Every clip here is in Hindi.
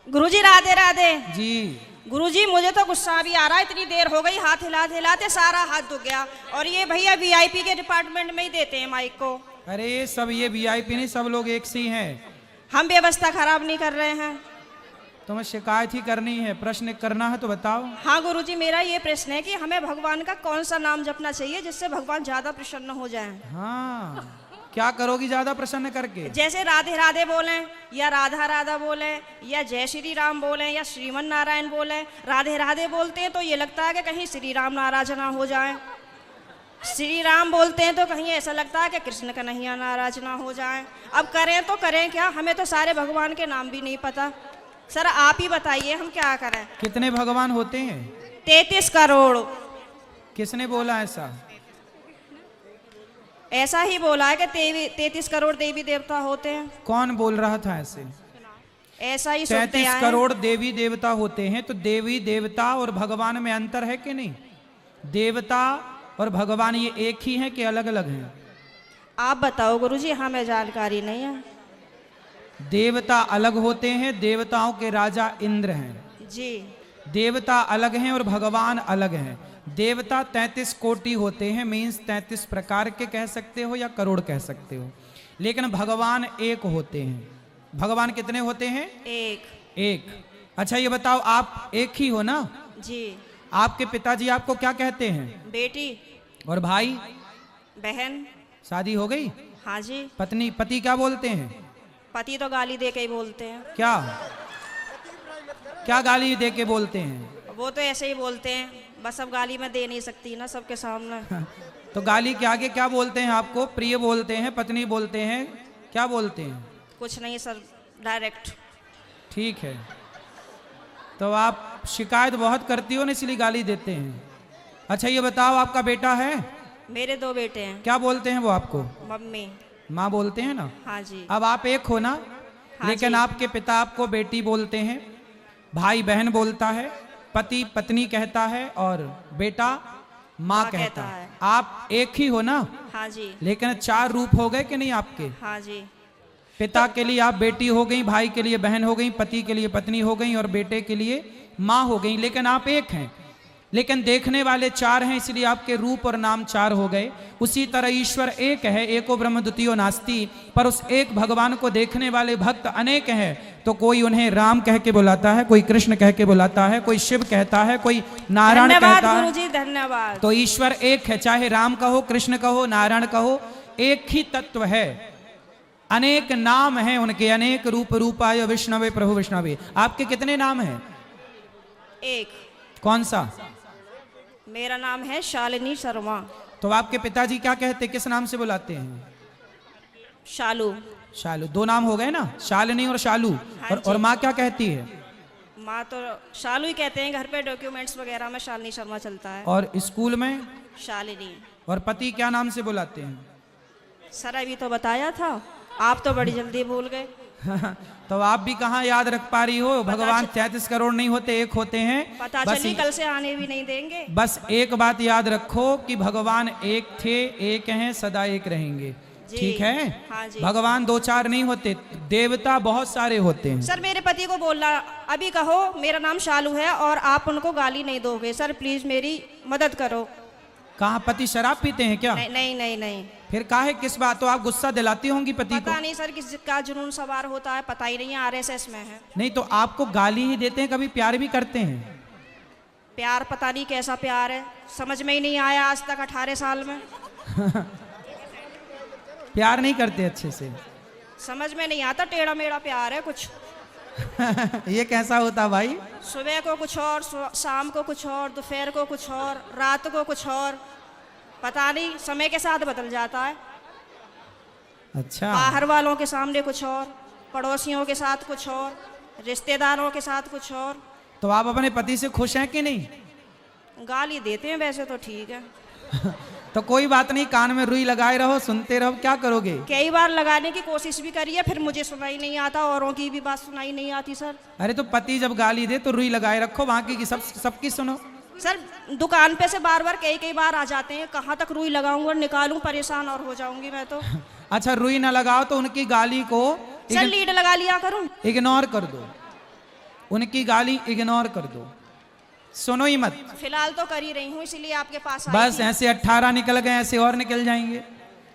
गुरुजी राधे राधे। जी। गुरुजी मुझे तो गुस्सा भी आ रहा है, इतनी देर हो गई, हाथ हिलाते हिलाते सारा हाथ दुख गया। और ये भैया वीआईपी के डिपार्टमेंट में ही देते हैं माइक को। अरे सब ये वीआईपी नहीं, सब लोग एक से ही हैं। हम व्यवस्था खराब नहीं कर रहे हैं। तुम्हें शिकायत ही करनी है, प्रश्न करना है तो बताओ। हाँ गुरुजी, मेरा ये प्रश्न है कि हमें भगवान का कौन सा नाम जपना चाहिए जिससे भगवान ज्यादा प्रसन्न हो जाएं? हाँ, क्या करोगी ज्यादा प्रसन्न करके? जैसे राधे राधे बोलें, या राधा राधा बोलें, या जय श्री राम बोलें, या श्रीमन नारायण बोलें। राधे राधे बोलते हैं तो ये लगता है कि कहीं श्री राम नाराज ना हो जाए। श्री राम बोलते हैं तो कहीं ऐसा लगता है कि कृष्ण कन्हैया नाराज ना हो जाए। अब करें तो करें क्या, हमें तो सारे भगवान के नाम भी नहीं पता। सर आप ही बताइए हम क्या करें। कितने भगवान होते हैं? 33 करोड़। किसने बोला ऐसा? ऐसा ही बोला है कि 33 करोड़ देवी देवता होते हैं। कौन बोल रहा था ऐसे? ऐसा ही सुनते 33 आए हैं। करोड़ देवी देवता होते हैं, तो देवी देवता और भगवान में अंतर है कि नहीं? देवता और भगवान ये एक ही है कि अलग अलग हैं? आप बताओ गुरुजी, हमें जानकारी नहीं है। देवता अलग होते हैं, देवताओं के राजा इंद्र हैं जी। देवता अलग हैं और भगवान अलग हैं। देवता 33 कोटि होते हैं, मीन्स 33 प्रकार के कह सकते हो या करोड़ कह सकते हो, लेकिन भगवान एक होते हैं। भगवान कितने होते हैं? एक। अच्छा ये बताओ, आप एक ही हो ना? जी। आपके पिताजी आपको क्या कहते हैं? बेटी। और भाई? बहन। शादी हो गई? हाँ जी। पति क्या बोलते हैं? पति तो गाली दे के ही बोलते हैं। क्या क्या गाली दे के बोलते हैं? वो तो ऐसे ही बोलते हैं, बस अब गाली मैं दे नहीं सकती ना सबके सामने। तो गाली के आगे क्या बोलते हैं आपको? प्रिय बोलते हैं, पत्नी बोलते हैं, क्या बोलते हैं? कुछ नहीं सर, डायरेक्ट। ठीक है, तो आप शिकायत बहुत करती हो ना, इसलिए गाली देते हैं। अच्छा ये बताओ, आपका बेटा है? मेरे 2 बेटे हैं। क्या बोलते हैं वो आपको? मम्मी। माँ बोलते हैं ना? हाँ जी। अब आप एक हो ना? हाँ लेकिन जी। आपके पिता आपको बेटी बोलते हैं, भाई बहन बोलता है, पति पत्नी कहता है, और बेटा माँ कहता है। आप एक ही हो ना? हाँ जी। लेकिन 4 रूप हो गए कि नहीं आपके? हाँ जी। पिता के लिए आप बेटी हो गई, भाई के लिए बहन हो गई, पति के लिए पत्नी हो गई, और बेटे के लिए माँ हो गई। लेकिन आप एक हैं, लेकिन देखने वाले 4 हैं, इसलिए आपके रूप और नाम 4 हो गए। उसी तरह ईश्वर एक है, एको ब्रह्म द्वितीयो नास्ति, पर उस एक भगवान को देखने वाले भक्त अनेक हैं। तो कोई उन्हें राम कह के बुलाता है, कोई कृष्ण कह के बुलाता है, कोई शिव कहता है, कोई नारायण कहता है। गुरुजी धन्यवाद। तो ईश्वर एक है, चाहे राम कहो, कृष्ण कहो, नारायण कहो, एक ही तत्व है। अनेक नाम हैं उनके, अनेक रूप रूपाय विष्णवे प्रभु विष्णवे। आपके कितने नाम हैं? एक। कौन सा? मेरा नाम है शालिनी शर्मा। तो आपके पिताजी क्या कहते, किस नाम से बुलाते हैं? शालू। शालू। 2 नाम हो गए ना, शालिनी और शालू। हाँ और माँ क्या कहती है? माँ तो शालू ही कहते हैं, घर पे डॉक्यूमेंट्स वगैरह में शालिनी शर्मा चलता है। और स्कूल में? शालिनी। और पति क्या नाम से बुलाते हैं? सर अभी तो बताया था, आप तो बड़ी जल्दी भूल गए। तो आप भी कहाँ याद रख पा रही हो? भगवान 33 करोड़ नहीं होते, एक होते हैं। पता चली कल से आने भी नहीं देंगे। बस एक बात याद रखो कि भगवान एक थे, एक हैं, सदा एक रहेंगे। ठीक है? हाँ जी। भगवान 2-4 नहीं होते, देवता बहुत सारे होते हैं। सर मेरे पति को बोलना, अभी कहो मेरा नाम शालू है और आप उनको गाली नहीं दोगे। सर प्लीज मेरी मदद करो। कहाँ पति शराब पीते हैं क्या? नहीं नहीं नहीं नहीं। फिर काहे, किस बात? तो आप गुस्सा दिलाती होंगी पति को? पता नहीं सर किसका जुनून सवार होता है, पता ही नहीं है, आरएसएस में है। नहीं तो आपको गाली ही देते हैं, कभी प्यार भी करते हैं? प्यार पता नहीं कैसा प्यार है, समझ में ही नहीं आया आज तक 18 साल में। प्यार नहीं करते अच्छे से? समझ में नहीं आता, टेढ़ा मेढ़ा प्यार है कुछ। ये कैसा होता भाई? सुबह को कुछ और, शाम को कुछ और, दोपहर को कुछ और, रात को कुछ और, पता नहीं समय के साथ बदल जाता है। अच्छा। बाहर वालों के सामने कुछ और, पड़ोसियों के साथ कुछ और, रिश्तेदारों के साथ कुछ और। तो आप अपने पति से खुश हैं कि नहीं? गाली देते हैं वैसे तो ठीक है। तो कोई बात नहीं, कान में रुई लगाए रहो, सुनते रहो, क्या करोगे? कई बार लगाने की कोशिश भी करी है, फिर मुझे सुनाई नहीं आता, औरों की भी बात सुनाई नहीं आती सर। अरे तो पति जब गाली दे तो रुई लगाए रखो, बाकी की सबकी सुनो। सर दुकान पे से बार बार कई बार आ जाते हैं, कहाँ तक रुई लगाऊंगा और निकालूं, परेशान और हो जाऊंगी मैं तो। अच्छा रुई ना लगाओ तो उनकी गाली को सर लीड लगा लिया करूं? इग्नोर कर दो। उनकी गाली इग्नोर कर दो, सुनो ही मत। फिलहाल तो कर ही रही हूँ, इसीलिए आपके पास आई बस थी। ऐसे 18 निकल गए, ऐसे और निकल जाएंगे,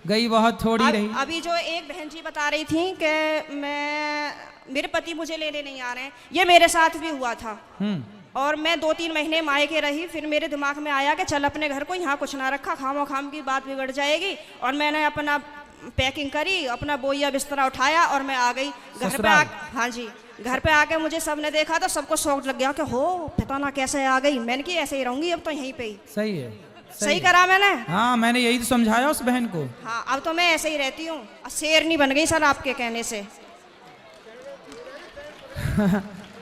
गई बहुत थोड़ी रही। अभी जो एक बहन जी बता रही थी कि मेरे पति मुझे लेने नहीं आ रहे हैं, ये मेरे साथ भी हुआ था। और मैं 2-3 महीने मायके रही, फिर मेरे दिमाग में आया कि चल अपने घर को यहाँ कुछ ना रखा, खामो खाम की बात बिगड़ जाएगी। और मैंने अपना पैकिंग करी, अपना बोइया बिस्तरा उठाया और मैं आ गई घर पे। हाँ जी, घर पे आके मुझे सबने देखा तो सबको शौक लग गया कि हो पता ना कैसे आ गई। मैंने कि ऐसे ही रहूंगी अब तो यहीं पे ही। सही है, सही करा मैंने। हाँ मैंने यही तो समझाया उस बहन को। हाँ अब तो मैं ऐसे ही रहती हूँ, शेरनी बन गई सर आपके कहने से।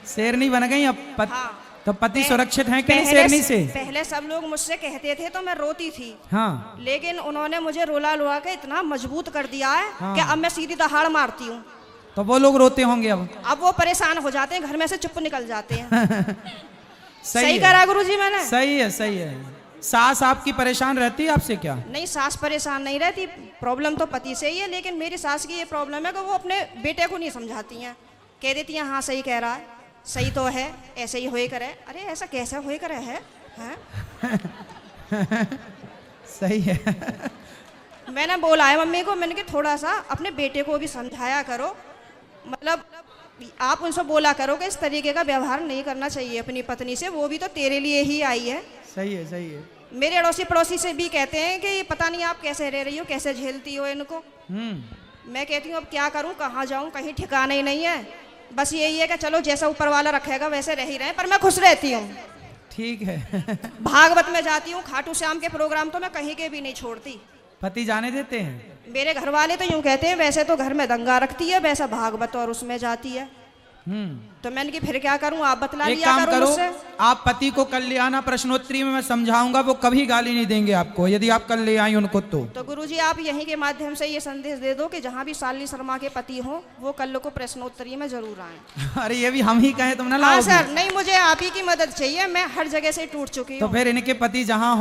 शेरनी बन गई अब हाँ। तो पति सुरक्षित है कि नहीं शेरनी से? पहले सब लोग मुझसे कहते थे तो मैं रोती थी। हाँ। लेकिन उन्होंने मुझे रुला रुला के इतना मजबूत कर दिया है हाँ। कि अब मैं सीधी दहाड़ मारती हूँ। तो वो लोग रोते होंगे अब वो परेशान हो जाते हैं, घर में से चुप निकल जाते हैं। सही है। करा गुरुजी मैंने। सही है, सही है। सास आपकी परेशान रहती है आपसे क्या? नहीं, सास परेशान नहीं रहती, प्रॉब्लम तो पति से ही है। लेकिन मेरी सास की ये प्रॉब्लम है कि वो अपने बेटे को नहीं समझाती हैं, कह देती हैं हाँ सही कह रहा है, सही तो है, ऐसे ही होए करे। अरे ऐसा कैसे होए करे है, सही है। मैंने बोला है मम्मी को, मैंने कि थोड़ा सा अपने बेटे को भी समझाया करो, मतलब आप उनसे बोला करो कि इस तरीके का व्यवहार नहीं करना चाहिए अपनी पत्नी से, वो भी तो तेरे लिए ही आई है। सही है, सही है। मेरे अड़ोसी पड़ोसी से भी कहते हैं कि पता नहीं आप कैसे रह रही हो, कैसे झेलती हो इनको। मैं कहती हूँ अब क्या करूँ, कहाँ जाऊँ, कहीं ठिकाना ही नहीं है। बस यही है कि चलो जैसा ऊपर वाला रखेगा वैसे रह ही रहे, पर मैं खुश रहती हूँ। ठीक है। भागवत में जाती हूँ, खाटू श्याम के प्रोग्राम तो मैं कहीं के भी नहीं छोड़ती। पति जाने देते हैं? मेरे घर वाले तो यूं कहते हैं वैसे तो घर में दंगा रखती है, वैसा भागवत और उसमें जाती है। तो मैंने कि फिर क्या करूं, आप बतला एक लिया काम करो करो, मुझसे। आप पति को कल ले आना, प्रश्नोत्तरी में मैं समझाऊंगा, वो कभी गाली नहीं देंगे आपको यदि आप कल ले आई उनको। तो गुरुजी आप यहीं के माध्यम से ये संदेश दे दो कि जहाँ भी शालिनी शर्मा के पति हो वो कल को प्रश्नोत्तरी में जरूर आए। अरे ये भी हम ही कहें तुम ना हाँ लाओगे? सर, नहीं मुझे आप ही की मदद चाहिए, मैं हर जगह से टूट चुकी तो हूँ। फिर इनके पति जहाँ